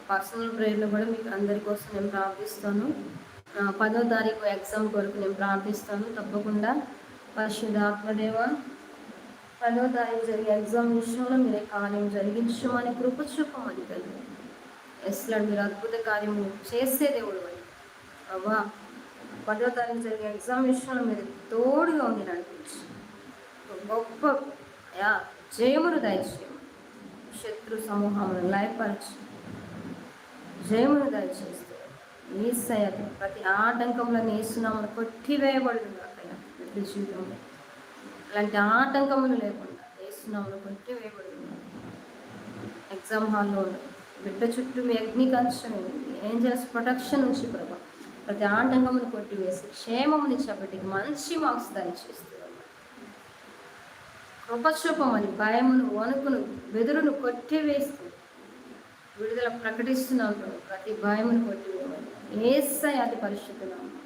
Personal ప్రేయర్‌లో కూడా మీకు అందరి కోసం నేను ప్రార్థిస్తాను. 10వ తారీఖు ఎగ్జామ్ కొరకు నేను ప్రార్థిస్తాను. తప్పకుండా పరిశుద్ధాత్మదేవ 10వ తారీఖు జరిగే ఎగ్జామ్ విషయంలో మీరే కార్యం జరిగించమని, కృప చూపమని తండ్రి. ఎస్ లార్డ్, మీరు అద్భుత కార్యము చేసే దేవుడు అని అవ్వా. 10వ తారీఖు జరిగే ఎగ్జామ్ విషయంలో మీరు తోడుగా ఉండి నడిపించి గొప్ప జయమును దయచేయము. శత్రు సమూహమును లయపరచి జయమును దయచేస్తే యేసయ్య ప్రతి ఆటంకంలో యేసునామమున కొట్టివేయబడుతుంది అక్కయ్య. ప్రతి జీవితంలో అలాంటి ఆటంకములు లేకుండా యేసునామమున కొట్టివేయబడుతుంది. ఎగ్జామ్ హాల్లో బిడ్డ చుట్టూ మీ అగ్ని కంచం, ఏంజల్స్ ప్రొటెక్షన్ నుంచి ప్రభా ప్రతి ఆటంకమును కొట్టివేసి క్షేమమునిచ్చే బిడ్డకి మంచి మార్క్స్ దయచేస్తుంది. కృపశూపమని భయమును, వణుకును, బెదురును కొట్టివేస్తూ విడుదల ప్రకటిస్తున్నాను. ప్రతి భయమును కొట్టివేయమని యేసయ్య అతి పరిశుద్ధ నామమున